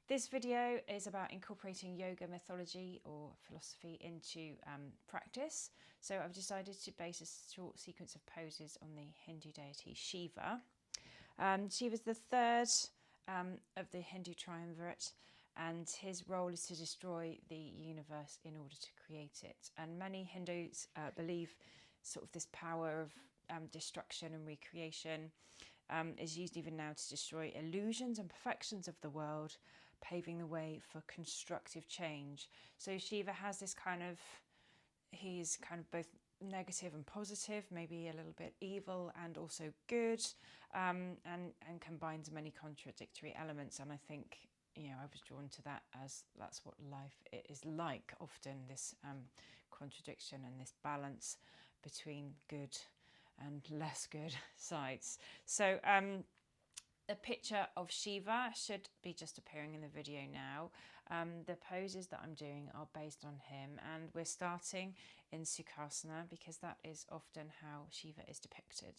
This video is about incorporating yoga mythology or philosophy into practice. So I've decided to base a short sequence of poses on the Hindu deity Shiva. Shiva is the third of the Hindu triumvirate, and his role is to destroy the universe in order to create it. And many Hindus believe sort of this power of destruction and recreation is used even now to destroy illusions and perfections of the world, paving the way for constructive change. So Shiva has this he's kind of both negative and positive, maybe a little bit evil and also good, and combines many contradictory elements. And I think, I was drawn to that as that's what life is like often, this contradiction and this balance between good and less good sides. So a picture of Shiva should be just appearing in the video now. The poses that I'm doing are based on him, and we're starting in Sukhasana because that is often how Shiva is depicted.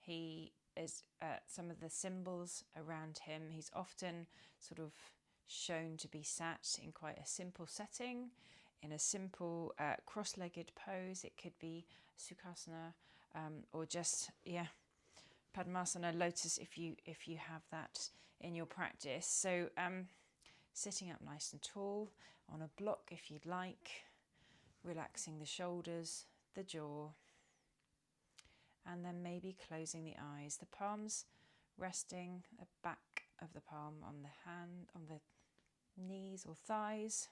He is some of the symbols around him. He's often sort of shown to be sat in quite a simple setting, in a simple cross-legged pose. It could be Sukhasana or just, Padmasana, lotus, if you have that in your practice. So sitting up nice and tall on a block if you'd like, relaxing the shoulders, the jaw, and then maybe closing the eyes. The palms resting the back of the palm on the hand, on the knees or thighs.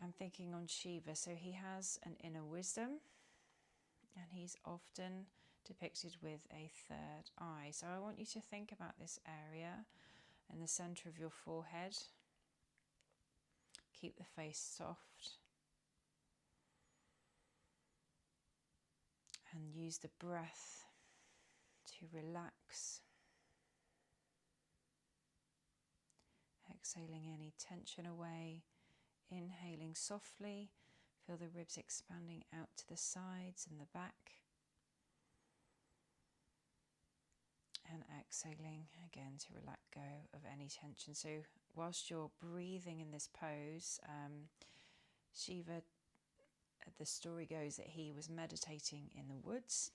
I'm thinking on Shiva, so he has an inner wisdom, and he's often depicted with a third eye. So I want you to think about this area in the centre of your forehead. Keep the face soft. And use the breath to relax. Exhaling any tension away. Inhaling softly. Feel the ribs expanding out to the sides and the back. And exhaling again to let go of any tension. So whilst you're breathing in this pose, Shiva, the story goes that he was meditating in the woods,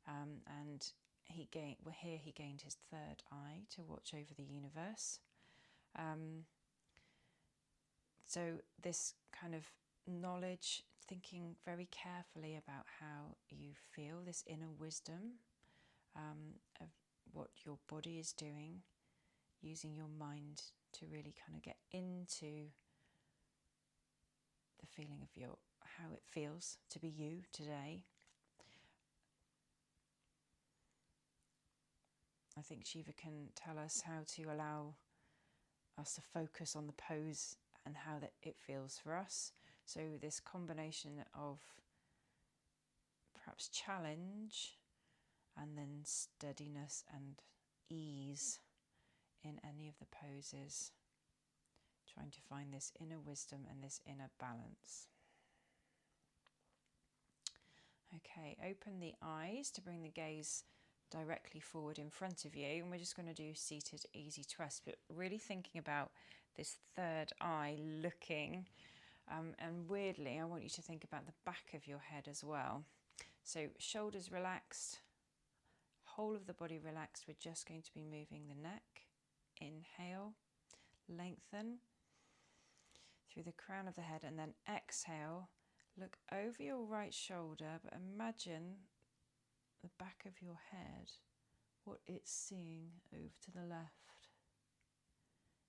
and he gained his third eye to watch over the universe. So this kind of knowledge, thinking very carefully about how you feel, this inner wisdom of what your body is doing, using your mind to really kind of get into the feeling of how it feels to be you today. I think Shiva can tell us how to allow us to focus on the pose and how that it feels for us. So this combination of perhaps challenge and then steadiness and ease in any of the poses, trying to find this inner wisdom and this inner balance. Okay, open the eyes to bring the gaze directly forward in front of you, and we're just going to do seated easy twist, but really thinking about this third eye looking, and weirdly I want you to think about the back of your head as well. So shoulders relaxed, whole of the body relaxed. We're just going to be moving the neck. Inhale, lengthen through the crown of the head, and then exhale, look over your right shoulder, but imagine the back of your head, what it's seeing over to the left.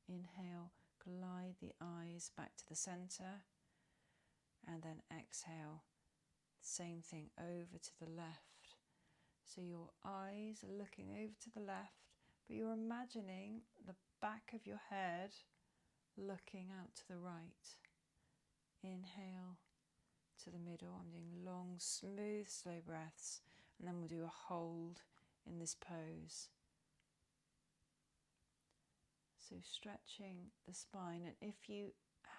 Inhale, glide the eyes back to the centre, and then exhale, same thing over to the left. So your eyes are looking over to the left, but you're imagining the back of your head looking out to the right. Inhale to the middle. I'm doing long, smooth, slow breaths, and then we'll do a hold in this pose. So stretching the spine, and if you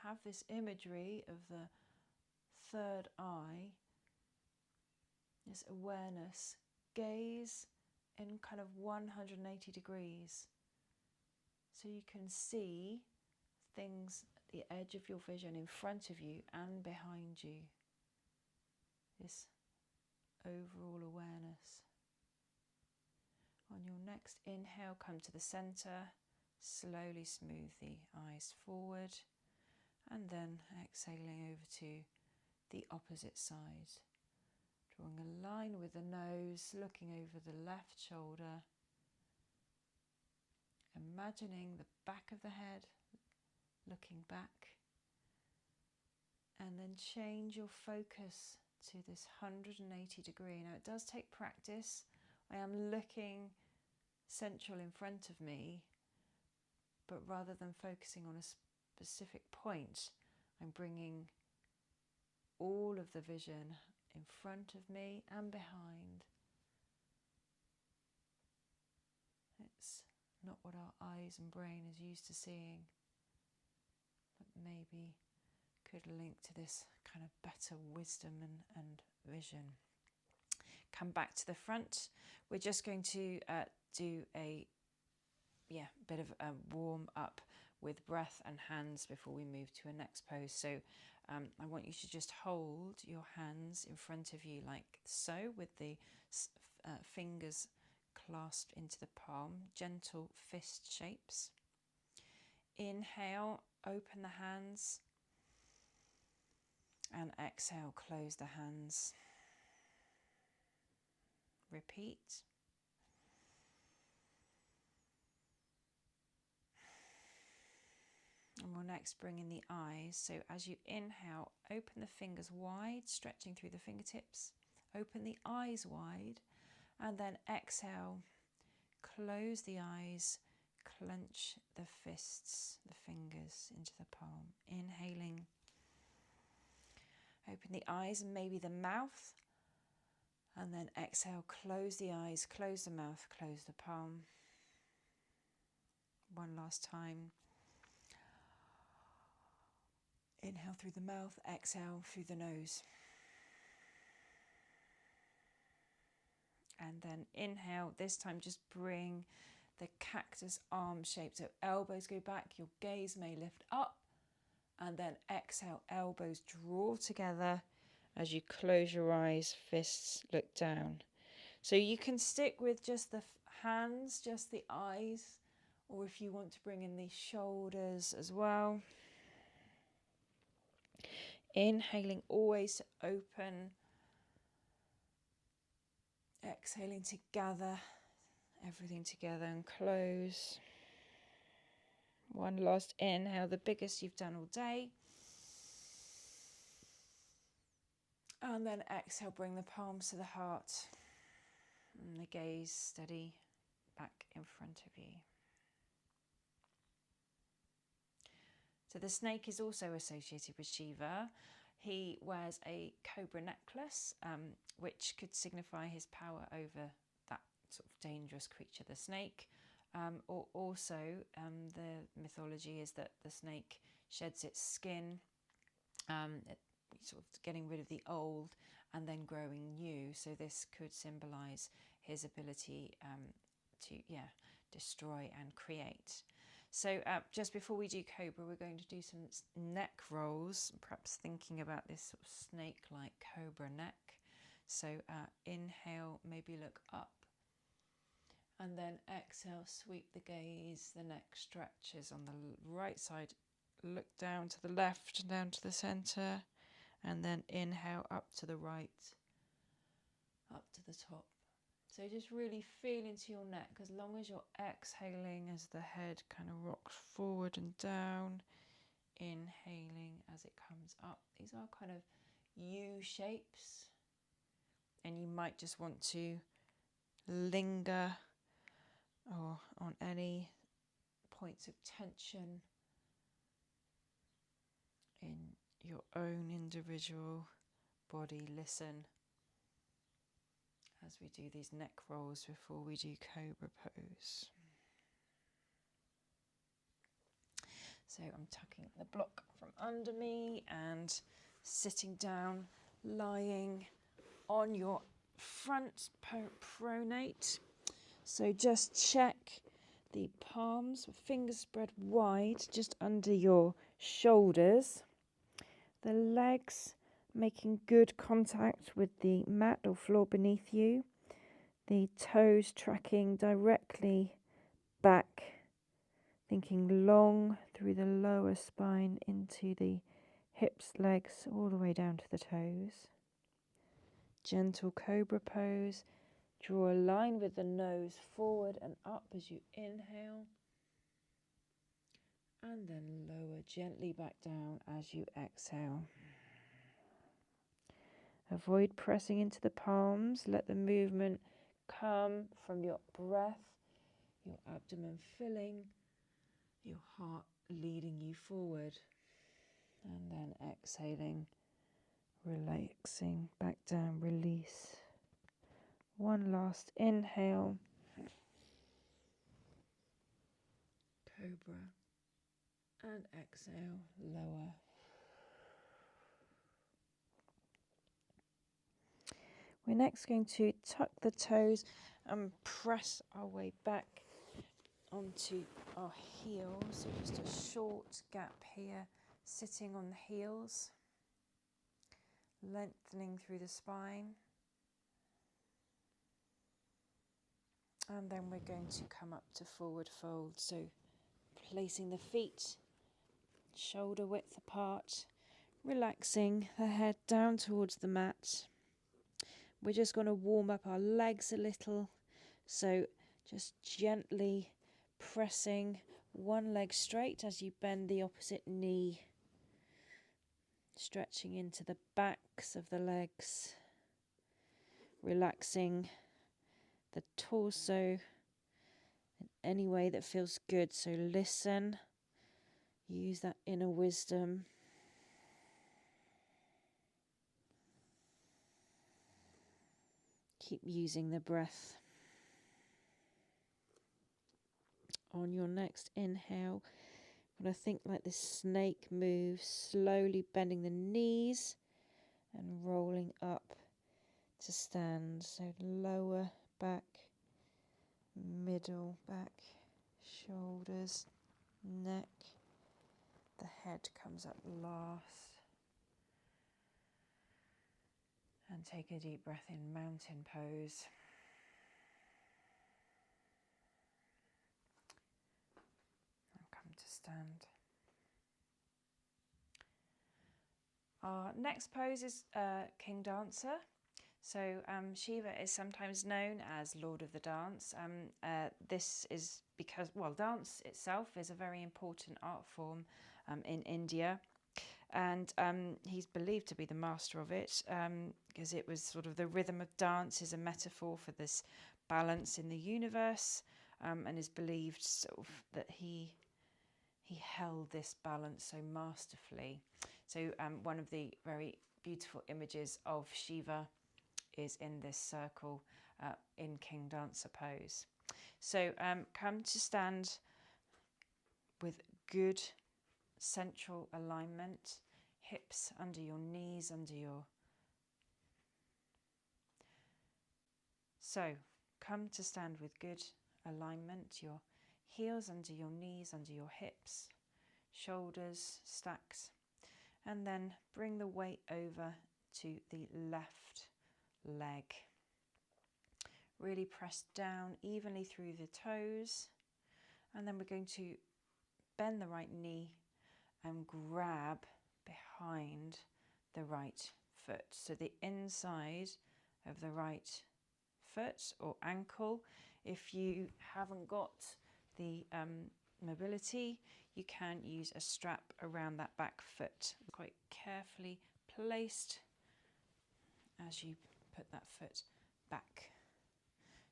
have this imagery of the third eye, this awareness, gaze in kind of 180 degrees. So you can see things at the edge of your vision, in front of you and behind you. This overall awareness. On your next inhale, come to the center. Slowly smooth the eyes forward. And then exhaling over to the opposite side. Drawing a line with the nose, looking over the left shoulder. Imagining the back of the head, looking back. And then change your focus to this 180 degree. Now it does take practice. I am looking central in front of me, but rather than focusing on a specific point, I'm bringing all of the vision in front of me and behind. It's not what our eyes and brain is used to seeing, but maybe could link to this kind of better wisdom and vision. Come back to the front. We're just going to do a bit of a warm up with breath and hands before we move to a next pose. So I want you to just hold your hands in front of you like so, with the fingers clasped into the palm, gentle fist shapes. Inhale, open the hands, and exhale, close the hands. Repeat. And we'll next bring in the eyes. So as you inhale, open the fingers wide, stretching through the fingertips. Open the eyes wide, and then exhale, close the eyes, clench the fists, the fingers into the palm. Inhaling, open the eyes and maybe the mouth, and then exhale, close the eyes, close the mouth, close the palm. One last time. Inhale through the mouth, exhale through the nose. And then inhale, this time just bring the cactus arm shape. So elbows go back, your gaze may lift up, and then exhale, elbows draw together as you close your eyes, fists look down. So you can stick with just the hands, just the eyes, or if you want to bring in the shoulders as well. Inhaling always to open, exhaling to gather everything together and close. One last inhale, the biggest you've done all day. And then exhale, bring the palms to the heart and the gaze steady back in front of you. So the snake is also associated with Shiva. He wears a Cobra necklace, which could signify his power over that sort of dangerous creature, the snake. Or also, the mythology is that the snake sheds its skin, sort of getting rid of the old and then growing new. So this could symbolise his ability to destroy and create. So just before we do Cobra, we're going to do some neck rolls, perhaps thinking about this sort of snake-like cobra neck. So inhale, maybe look up, and then exhale, sweep the gaze, the neck stretches on the right side, look down to the left, down to the centre, and then inhale up to the right, up to the top. So just really feel into your neck, as long as you're exhaling as the head kind of rocks forward and down, inhaling as it comes up. These are kind of U shapes, and you might just want to linger or on any points of tension in your own individual body. Listen as we do these neck rolls before we do Cobra pose. So I'm tucking the block from under me and sitting down, lying on your front pronate. So just check the palms with fingers spread wide just under your shoulders. The legs making good contact with the mat or floor beneath you. The toes tracking directly back, thinking long through the lower spine into the hips, legs, all the way down to the toes. Gentle cobra pose. Draw a line with the nose forward and up as you inhale. And then lower gently back down as you exhale. Avoid pressing into the palms. Let the movement come from your breath, your abdomen filling, your heart leading you forward. And then exhaling, relaxing back down, release. One last inhale. Cobra. And exhale, lower. We're next going to tuck the toes and press our way back onto our heels. So just a short gap here, sitting on the heels, lengthening through the spine. And then we're going to come up to forward fold. So placing the feet shoulder width apart, relaxing the head down towards the mat. We're just going to warm up our legs a little. So just gently pressing one leg straight as you bend the opposite knee, stretching into the backs of the legs, relaxing the torso in any way that feels good. So listen, use that inner wisdom. Keep using the breath. On your next inhale, I'm going to think like this snake move, slowly bending the knees and rolling up to stand. So lower back, middle back, shoulders, neck. The head comes up last. And take a deep breath in, mountain pose. And come to stand. Our next pose is King Dancer. So Shiva is sometimes known as Lord of the Dance. This is because, well, dance itself is a very important art form in India. And he's believed to be the master of it because it was sort of the rhythm of dance is a metaphor for this balance in the universe, and is believed sort of that he held this balance so masterfully. So one of the very beautiful images of Shiva is in this circle in King Dancer pose. So come to stand with good central alignment, hips under your knees, So come to stand with good alignment, your heels under your knees, under your hips, shoulders stacked, and then bring the weight over to the left leg. Really press down evenly through the toes, and then we're going to bend the right knee and grab behind the right foot. So the inside of the right foot or ankle. If you haven't got the mobility, you can use a strap around that back foot. Quite carefully placed as you put that foot back.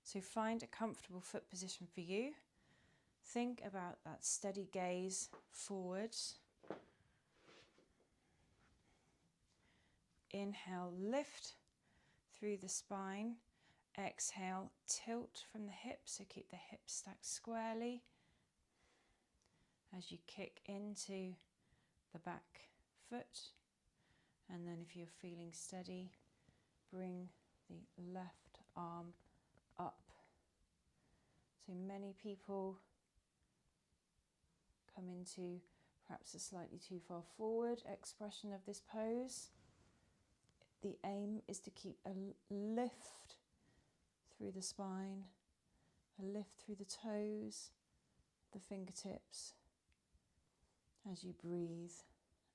So find a comfortable foot position for you. Think about that steady gaze forwards. Inhale, lift through the spine. Exhale, tilt from the hips, so keep the hips stacked squarely as you kick into the back foot. And then if you're feeling steady, bring the left arm up So many people come into perhaps a slightly too far forward expression of this pose. The aim is to keep a lift through the spine, a lift through the toes, the fingertips, as you breathe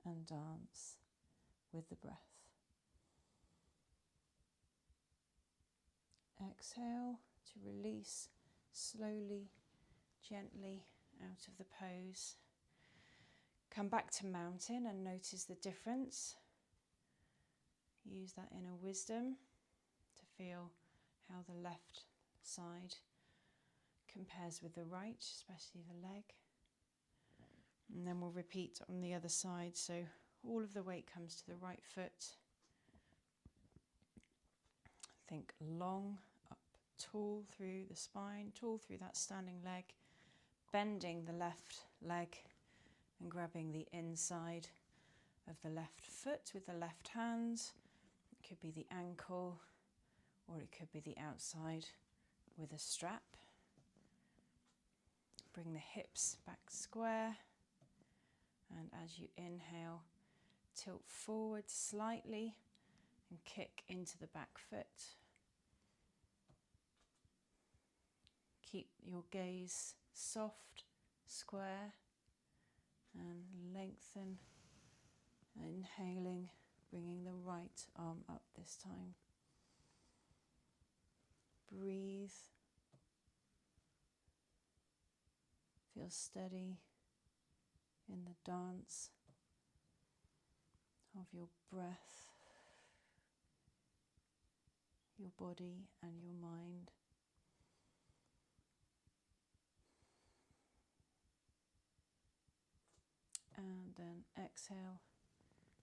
and dance with the breath. Exhale to release slowly, gently out of the pose. Come back to mountain and notice the difference. Use that inner wisdom to feel how the left side compares with the right, especially the leg. And then we'll repeat on the other side, so all of the weight comes to the right foot. Think long, up, tall through the spine, tall through that standing leg, bending the left leg and grabbing the inside of the left foot with the left hand. It could be the ankle or it could be the outside with a strap. Bring the hips back square, and as you inhale, tilt forward slightly and kick into the back foot. Keep your gaze soft, square, and lengthen. Inhaling, bringing the right arm up this time. Breathe. Feel steady in the dance of your breath, your body and your mind. And then exhale,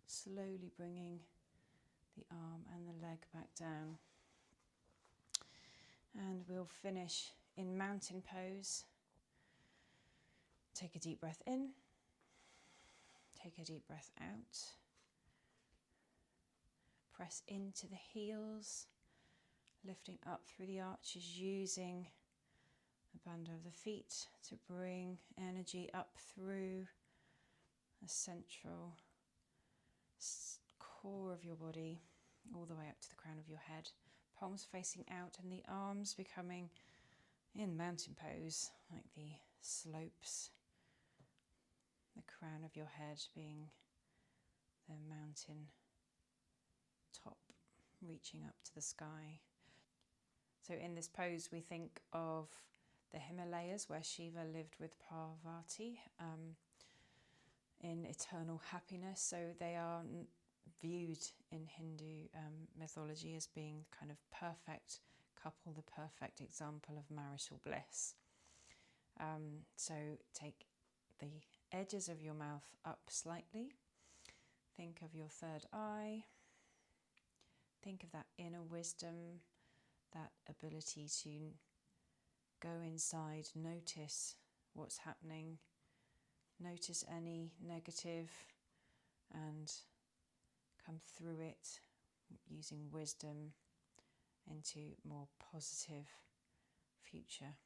slowly bringing the arm and the leg back down. And we'll finish in mountain pose. Take a deep breath in, take a deep breath out. Press into the heels, lifting up through the arches, using the band of the feet to bring energy up through the central core of your body, all the way up to the crown of your head. Palms facing out and the arms becoming in mountain pose, like the slopes. The crown of your head being the mountain top, reaching up to the sky. So in this pose we think of the Himalayas, where Shiva lived with Parvati in eternal happiness. So they are viewed in Hindu mythology as being kind of perfect couple, the perfect example of marital bliss. So take the edges of your mouth up slightly. Think of your third eye. Think of that inner wisdom, that ability to go inside, notice what's happening, notice any negative and come through it using wisdom into more positive future.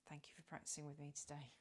Thank you for practicing with me today.